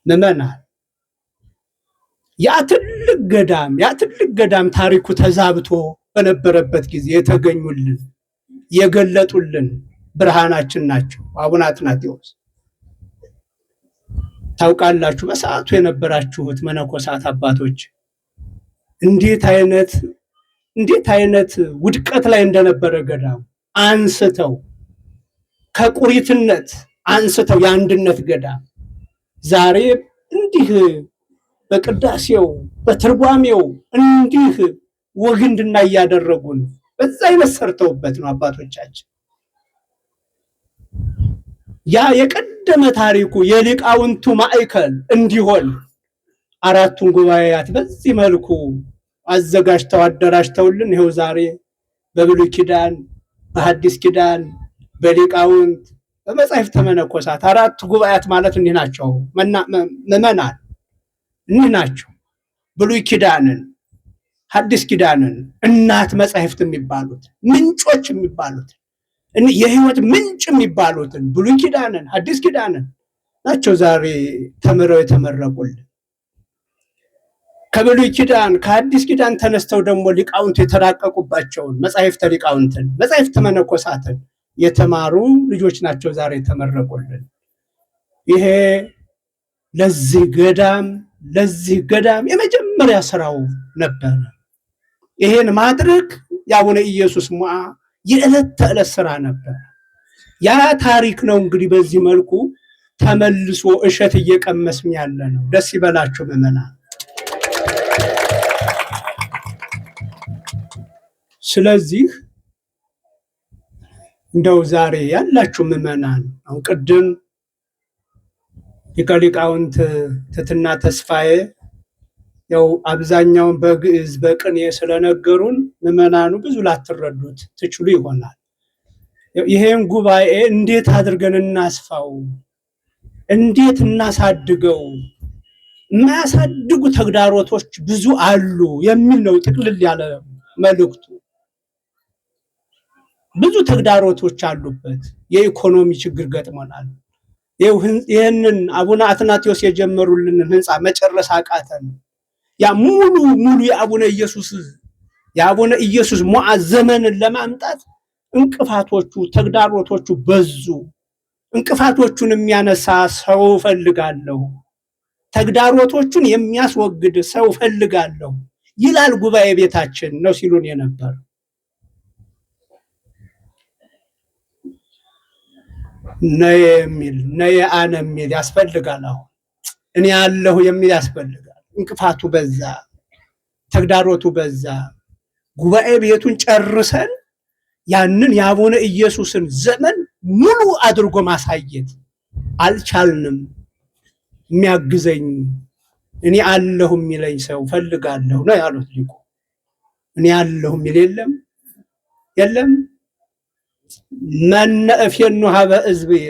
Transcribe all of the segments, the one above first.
ምዕመናን ያ ትልቅ ገዳም ታሪኩ ተዛብቶ በነበረበት ጊዜ የተገኙልን የገለጡልን ብርሃናችን ናቸው አቡነ አትናቴዎስ። ታውቃላችሁ በሰዓቱ የነበራችሁት መነኮሳት አባቶች እንዴት አይነት ውድቀት ላይ እንደነበረ ገዳም አንስተው ከቁሪትነት አንስተው የአንድነት ገዳም ዛሬ እንዲህ በቅዳሴው በትርጓሜው እንዲህ ወግንድና እያደረጉን በዛ አይነት ሰርተውበት ነው አባቶቻችን። ያ የቀደመ ታሪኩ የሊቃውንቱ ማዕከል እንዲሆን አራቱን ጉባኤያት በዚህ መልኩ አዘጋጅተው አደራጅተውልን ይኸው ዛሬ በብሉይ ኪዳን በሐዲስ ኪዳን በሊቃውንት በመጻሕፍተ መነኮሳት አራቱ ጉባኤያት ማለት እኒህ ናቸው። ምዕመናን እኒህ ናቸው። ብሉይ ኪዳንን ሐዲስ ኪዳንን እናት መጻሕፍት የሚባሉት ምንጮች የሚባሉት የህይወት ምንጭ የሚባሉትን ብሉይ ኪዳንን ሐዲስ ኪዳንን ናቸው ዛሬ ተምረው የተመረቁልን። ከብሉይ ኪዳን ከሐዲስ ኪዳን ተነስተው ደግሞ ሊቃውንት የተራቀቁባቸውን መጻሕፍተ ሊቃውንትን መጻሕፍተ መነኮሳትን የተማሩ ልጆች ናቸው ዛሬ የተመረቁልን። ይሄ ለዚህ ገዳም የመጀመሪያ ስራው ነበር። ይሄን ማድረግ የአቡነ ኢየሱስ ሞዐ የዕለት ተዕለት ስራ ነበር። ያ ታሪክ ነው እንግዲህ በዚህ መልኩ ተመልሶ እሸት እየቀመስን ያለ ነው። ደስ ይበላችሁ ምዕመናን። ስለዚህ እንደው ዛሬ ያላችሁ ምዕመናን አሁን ቅድም ሊቀ ሊቃውንት ትሕትና ተስፋዬ ያው አብዛኛውን በግዕዝ በቅኔ ስለነገሩን ምዕመናኑ ብዙ ላትረዱት ትችሉ ይሆናል። ይሄን ጉባኤ እንዴት አድርገን እናስፋው፣ እንዴት እናሳድገው፣ የማያሳድጉ ተግዳሮቶች ብዙ አሉ የሚል ነው ጥቅልል ያለ መልእክቱ። ብዙ ተግዳሮቶች አሉበት። የኢኮኖሚ ችግር ገጥሞናል። ይህንን አቡነ አትናቴዎስ የጀመሩልንን ህንፃ መጨረስ አቃተን። ያ ሙሉ የአቡነ ኢየሱስ ሞዐ ዘመንን ለማምጣት እንቅፋቶቹ ተግዳሮቶቹ በዙ። እንቅፋቶቹን የሚያነሳ ሰው ፈልጋለሁ፣ ተግዳሮቶቹን የሚያስወግድ ሰው ፈልጋለሁ ይላል ጉባኤ ቤታችን ነው ሲሉን የነበር። ነየ አነ የሚል ያስፈልጋል። አሁን እኔ ያለሁ የሚል ያስፈልጋል። እንቅፋቱ በዛ፣ ተግዳሮቱ በዛ። ጉባኤ ቤቱን ጨርሰን ያንን የአቡነ ኢየሱስን ዘመን ሙሉ አድርጎ ማሳየት አልቻልንም። የሚያግዘኝ እኔ አለሁ የሚለኝ ሰው ፈልጋለሁ ነው ያሉት ሊቁ። እኔ አለሁ የሚል የለም። መነ እፌኑ ሀበ ሕዝብየ፣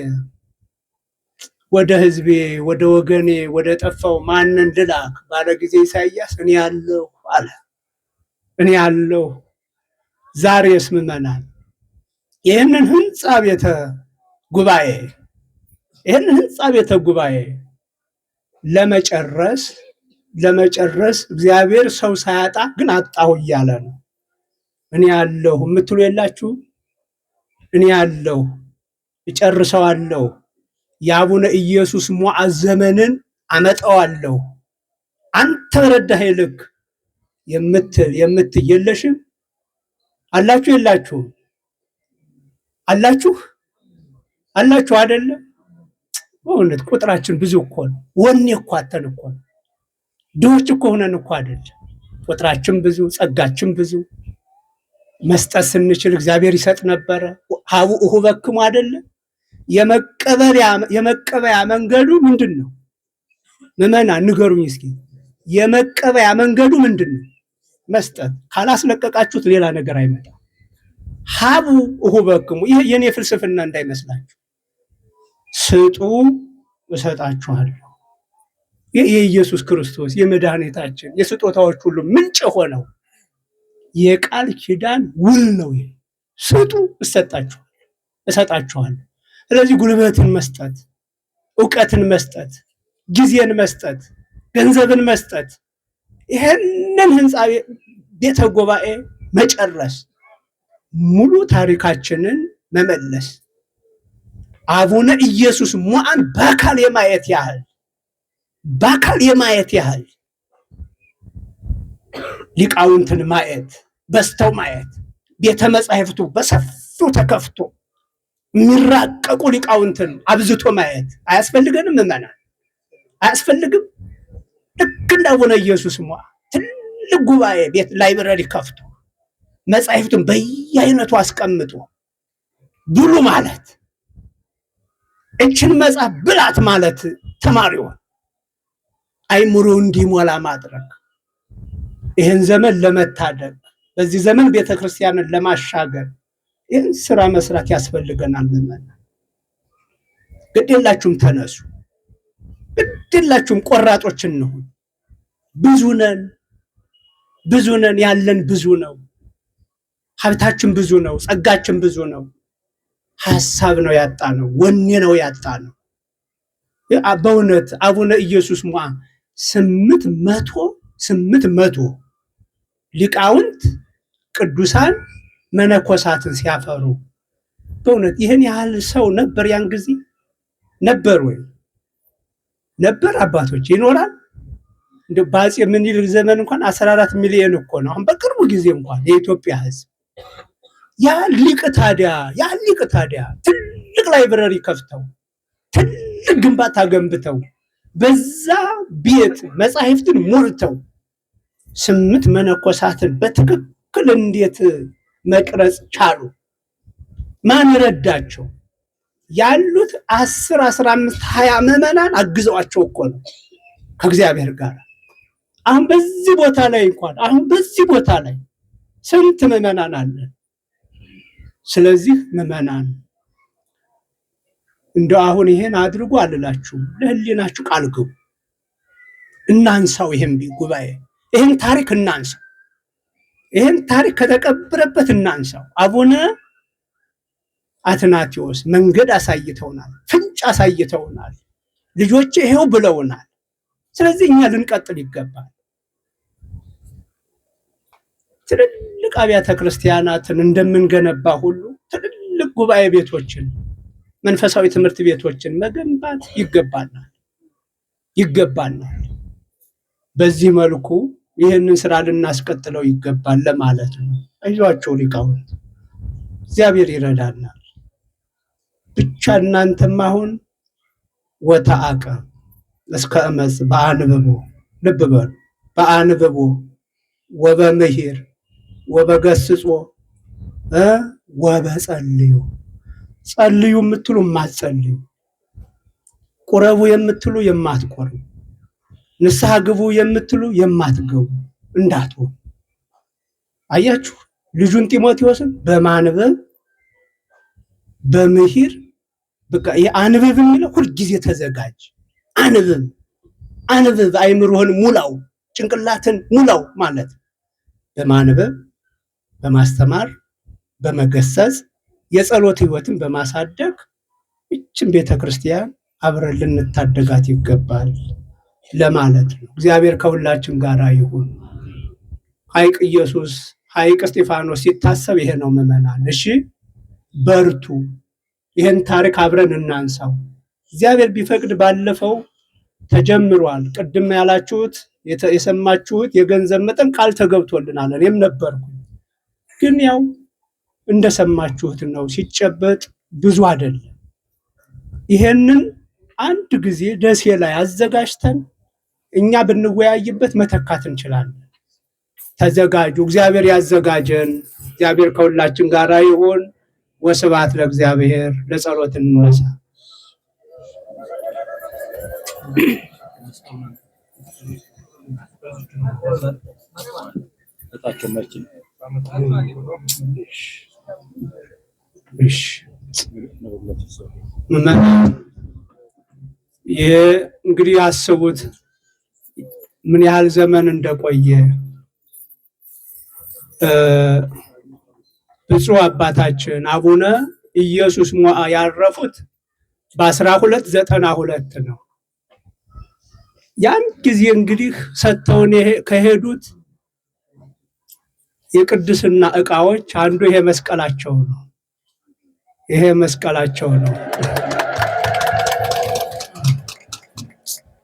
ወደ ሕዝቤ ወደ ወገኔ ወደ ጠፋው ማንን ልላክ ባለ ጊዜ ኢሳይያስ እኔ አለሁ አለ። እኔ አለሁ። ዛሬስ ምዕመናን ይህንን ህንፃ ቤተ ጉባኤ ለመጨረስ እግዚአብሔር ሰው ሳያጣ ግን አጣሁ እያለ ነው። እኔ አለሁ የምትሉ የላችሁ? እኔ አለሁ እጨርሰዋለሁ፣ የአቡነ ኢየሱስ ሞዐ ዘመንን አመጣዋለሁ፣ አንተ በረዳህ ልክ የምትል የለሽም? አላችሁ የላችሁም? አላችሁ አይደለ? በእውነት ቁጥራችን ብዙ እኮ ነው። ወኔ እኮ አተን እኮ ነው። ድሆች እኮ ሆነን እኮ አይደለ? ቁጥራችን ብዙ፣ ጸጋችን ብዙ። መስጠት ስንችል እግዚአብሔር ይሰጥ ነበረ። ሀቡ እሁበክሙ አይደለ? የመቀበያ መንገዱ ምንድን ነው? ምዕመናን ንገሩኝ እስኪ። የመቀበያ መንገዱ ምንድን ነው? መስጠት። ካላስለቀቃችሁት ሌላ ነገር አይመጣም። ሀቡ እሁበክሙ፣ ይሄ የኔ ፍልስፍና እንዳይመስላችሁ። ስጡ እሰጣችኋለሁ። ይህ የኢየሱስ ክርስቶስ የመድኃኒታችን የስጦታዎች ሁሉ ምንጭ ሆነው የቃል ኪዳን ውል ነው። ይሄ ስጡ እሰጣችኋለሁ። ስለዚህ ጉልበትን መስጠት፣ ዕውቀትን መስጠት፣ ጊዜን መስጠት፣ ገንዘብን መስጠት፣ ይሄንን ህንፃ ቤተ ጉባኤ መጨረስ፣ ሙሉ ታሪካችንን መመለስ፣ አቡነ ኢየሱስ ሞዐን በአካል የማየት ያህል ሊቃውንትን ማየት፣ በስተው ማየት፣ ቤተ መጻሕፍቱ በሰፊው ተከፍቶ የሚራቀቁ ሊቃውንትን አብዝቶ ማየት አያስፈልገንም? ምዕመናን አያስፈልግም? ልክ እንደ አቡነ ኢየሱስ ሞዐ ትልቅ ጉባኤ ቤት ላይብረሪ ከፍቶ መጻሕፍቱን በየአይነቱ አስቀምጦ ብሉ ማለት፣ እችን መጽሐፍ ብላት ማለት፣ ተማሪውን አይምሮ እንዲሞላ ማድረግ፣ ይህን ዘመን ለመታደግ፣ በዚህ ዘመን ቤተክርስቲያንን ለማሻገር ይህን ስራ መስራት ያስፈልገናል። ምዕመናን ግድ የላችሁም፣ ተነሱ። ግድ የላችሁም፣ ቆራጦች እንሁን። ብዙ ነን፣ ያለን ብዙ ነው። ሀብታችን ብዙ ነው፣ ጸጋችን ብዙ ነው። ሐሳብ ነው ያጣ ነው፣ ወኔ ነው ያጣ ነው። በእውነት አቡነ ኢየሱስ ሞዐ 800 ሊቃውንት ቅዱሳን መነኮሳትን ሲያፈሩ በእውነት ይህን ያህል ሰው ነበር? ያን ጊዜ ነበር ወይ? ነበር አባቶች? ይኖራል? እንደ በአፄ ምኒልክ ዘመን እንኳን 14 ሚሊዮን እኮ ነው። አሁን በቅርቡ ጊዜ እንኳን የኢትዮጵያ ሕዝብ ያ ሊቅ ታዲያ ትልቅ ላይብረሪ ከፍተው ትልቅ ግንባታ ገንብተው በዛ ቤት መጻሕፍትን ሞልተው 8 መነኮሳትን በትክክል እንዴት መቅረጽ ቻሉ? ማን ረዳቸው? ያሉት 10፣ 15፣ 20 ምዕመናን አግዘዋቸው እኮ ነው ከእግዚአብሔር ጋር። አሁን በዚህ ቦታ ላይ ስንት ምዕመናን አለ? ስለዚህ ምዕመናን እንደው አሁን ይሄን አድርጉ አልላችሁም፣ ለህሊናችሁ ቃል ግቡ። እናንሳው፣ ይሄን ጉባኤ፣ ይሄን ታሪክ እናንሳው። ይሄን ታሪክ ከተቀበረበት እናንሳው። አቡነ አትናቴዎስ መንገድ አሳይተውናል፣ ፍንጭ አሳይተውናል፣ ልጆቼ ይሄው ብለውናል። ስለዚህ እኛ ልንቀጥል ይገባል። ትልልቅ አብያተ ክርስቲያናትን እንደምንገነባ ሁሉ ትልልቅ ጉባኤ ቤቶችን፣ መንፈሳዊ ትምህርት ቤቶችን መገንባት ይገባናል። በዚህ መልኩ ይህንን ስራ ልናስቀጥለው ይገባል ለማለት ነው። አይዟቸው ሊቃውንት፣ እግዚአብሔር ይረዳናል። ብቻ እናንተም አሁን ወተአቀ እስከ እመጽ በአንብቦ፣ ልብ በሉ፣ በአንብቦ ወበምሂር ወበገስጾ ወበጸልዩ። ጸልዩ የምትሉ የማትጸልዩ፣ ቁረቡ የምትሉ የማትቆርቡ፣ ንስሐ ግቡ የምትሉ የማትገቡ እንዳትሆኑ። አያችሁ ልጁን ጢሞቴዎስን በማንበብ በምሂር በቃ የአንብብ የሚለው ሁልጊዜ ተዘጋጅ። አንብብ፣ አይምሮህን ሙላው፣ ጭንቅላትን ሙላው ማለት በማንበብ በማስተማር በመገሰጽ የጸሎት ህይወትን በማሳደግ እችን ቤተክርስቲያን አብረን ልንታደጋት ይገባል ለማለት ነው። እግዚአብሔር ከሁላችን ጋር ይሁን። ሐይቅ ኢየሱስ፣ ሐይቅ እስጢፋኖስ ሲታሰብ ይሄ ነው ምዕመናን። እሺ በርቱ፣ ይሄን ታሪክ አብረን እናንሳው። እግዚአብሔር ቢፈቅድ ባለፈው ተጀምሯል። ቅድም ያላችሁት የሰማችሁት የገንዘብ መጠን ቃል ተገብቶልናል። እኔም ነበርኩ፣ ግን ያው እንደሰማችሁት ነው። ሲጨበጥ ብዙ አይደለም። ይሄንን አንድ ጊዜ ደሴ ላይ አዘጋጅተን እኛ ብንወያይበት መተካት እንችላለን። ተዘጋጁ። እግዚአብሔር ያዘጋጀን። እግዚአብሔር ከሁላችን ጋር ይሁን። ወስብሐት ለእግዚአብሔር። ለጸሎት እንነሳ። እንግዲህ ያስቡት ምን ያህል ዘመን እንደቆየ። ብፁዕ አባታችን አቡነ ኢየሱስ ሞዐ ያረፉት በ1292 ነው። ያን ጊዜ እንግዲህ ሰጥተውን ከሄዱት የቅድስና ዕቃዎች አንዱ ይሄ መስቀላቸው ነው። ይሄ መስቀላቸው ነው።